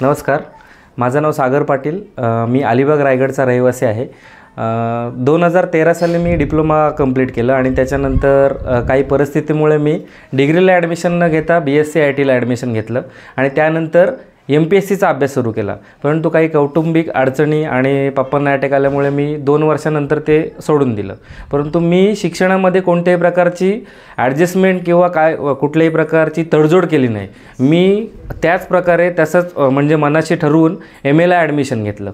नमस्कार, माझं नाव सागर पाटील. मी अलिबाग रायगडचा रहिवासी आहे. 2013 साली मी डिप्लोमा कंप्लीट केलं आणि त्याच्यानंतर काही परिस्थितीमुळे मी डिग्रीला ॲडमिशन न घेता BSc IT ला ॲडमिशन घेतलं आणि त्यानंतर MPSCचा अभ्यास सुरू केला. परंतु काही कौटुंबिक अडचणी आणि पप्पांना अटॅक आल्यामुळे मी 2 वर्षानंतर ते सोडून दिलं. परंतु मी शिक्षणामध्ये कोणत्याही प्रकारची ॲडजस्टमेंट किंवा कुठल्याही प्रकारची तडजोड केली नाही. मी त्याच प्रकारे तसंच म्हणजे मनाशी ठरवून MAला ॲडमिशन घेतलं.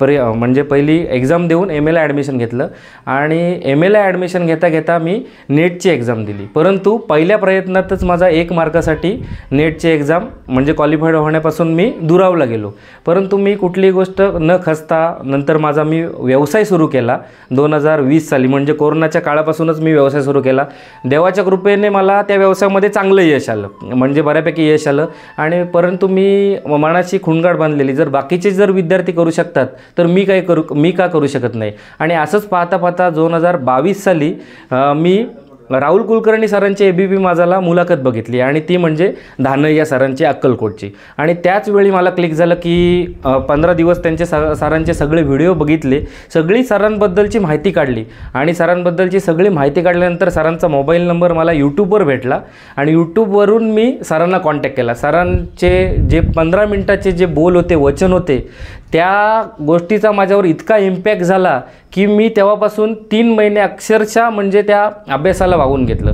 म्हणजे पहिली एक्झाम देऊन MAला ॲडमिशन घेतलं आणि MAला ॲडमिशन घेता मी नेटची एक्झाम दिली. परंतु पहिल्या प्रयत्नातच माझा 1 मार्कासाठी नेटची एक्झाम म्हणजे क्वालिफाईड होण्यापासून मी दुरावला गेलो. परंतु मी कुठलीही गोष्ट न खचता नंतर माझा मी व्यवसाय सुरू केला. 2020 साली म्हणजे कोरोनाच्या काळापासूनच मी व्यवसाय सुरू केला. देवाच्या कृपेने मला त्या व्यवसायामध्ये चांगलं यश आलं, म्हणजे बऱ्यापैकी यश आलं. आणि परंतु मी मनाची खुणगाठ बांधलेली, जर बाकीचे जर विद्यार्थी करू शकतात तर मी का करू शकत नाही. आणि असंच पाहता 2022 साली मी राहुल कुलकर्णी सरांची ABP माझाला मुलाखत बघितली आणि ती म्हणजे धानय्या सरांची अक्कलकोटची. आणि त्याच वेळी मला क्लिक झालं की 15 दिवस त्यांचे सरांचे सगळे व्हिडिओ बघितले, सगळी सरांबद्दलची माहिती काढली आणि सरांबद्दलची सगळी माहिती काढल्यानंतर सरांचा मोबाईल नंबर मला यूट्यूबवर भेटला आणि यूट्यूबवरून मी सरांना कॉन्टॅक्ट केला. सरांचे जे 15 मिनिटाचे जे बोल होते, वचन होते, त्या गोष्टीचा माझ्यावर इतका इम्पॅक्ट झाला की मी तेव्हापासून 3 महिने अक्षरशः म्हणजे त्या अभ्यासाला वाहून घेतलं.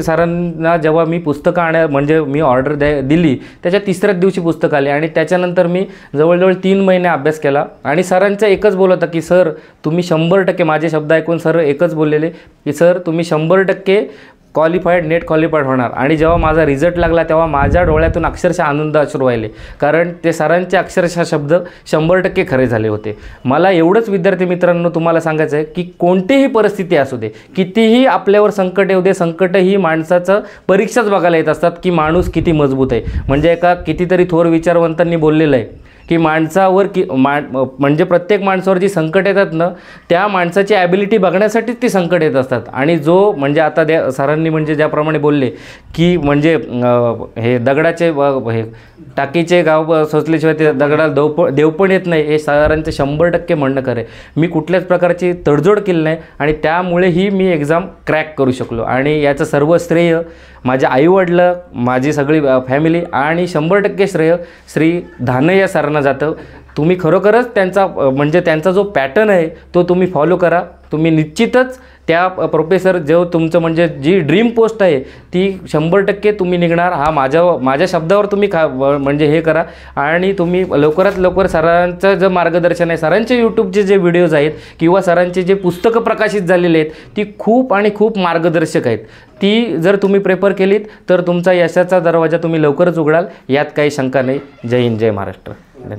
सरांना जेव्हा मी पुस्तकं म्हणजे मी ऑर्डर दिली त्याच्या 3ऱ्याच दिवशी पुस्तक आले आणि त्याच्यानंतर मी जवळजवळ 3 महिने अभ्यास केला. आणि सरांचा एकच बोल होता की सर तुम्ही 100% माझे शब्द ऐकून सर एकच बोललेले की सर तुम्ही 100% नेट क्वालिफाईड होणार. आणि जेव्हा माझा रिझल्ट लागला तेव्हा माझ्या डोळ्यातून अक्षरशः आनंद अश्रू व्हायले, कारण ते सरांचे अक्षरशः शब्द 100% खरे झाले होते. मला एवढंच विद्यार्थी मित्रांनो तुम्हाला सांगायचं आहे की कोणतीही परिस्थिती असू दे, कितीही आपल्यावर संकट येऊ दे, संकट ही माणसाचं परीक्षाच बघायला येत असतात की माणूस किती मजबूत आहे. म्हणजे एका कितीतरी थोर विचारवंतांनी बोललेलं आहे की माणसावर म्हणजे प्रत्येक माणसावर जी संकट येतात ना, त्या माणसाची ॲबिलिटी बघण्यासाठीच ती संकट येत असतात. आणि जो म्हणजे आता सरांनी म्हणजे ज्याप्रमाणे बोलले की म्हणजे हे दगडाचे हे टाकीचे गाव सोचल्याशिवाय ते दगडाला देव पण येत नाही, हे सरांचं 100% म्हणणं खरं आहे. मी कुठल्याच प्रकारची तडजोड केली नाही आणि त्यामुळेही मी एक्झाम क्रॅक करू शकलो. आणि याचं सर्व श्रेय माझ्या आईवडिलं, माझी सगळी फॅमिली आणि 100% श्रेय श्री धानय्या सरांना जातं. तुम्ही खरोखरच त्यांचा जो पॅटर्न आहे तो तुम्ही फॉलो करा. तुम्ही निश्चितच त्या प्रोफेसर जो तुमचं म्हणजे जी ड्रीम पोस्ट आहे ती 100% तुम्ही निघणार. हा माझ्या शब्दावर तुम्ही म्हणजे हे करा. आणि तुम्ही लवकरात लवकर सरांचं जे मार्गदर्शन आहे, सरांचे यूट्यूबचे जे व्हिडिओज आहेत किंवा सरांचे जे पुस्तकं प्रकाशित झालेले आहेत ती खूप आणि खूप मार्गदर्शक आहेत. ती जर तुम्ही प्रेफर केलीत तर तुमचा यशाचा दरवाजा तुम्ही लवकरच उघडाल, यात काही शंका नाही. जय हिंद, जय महाराष्ट्र.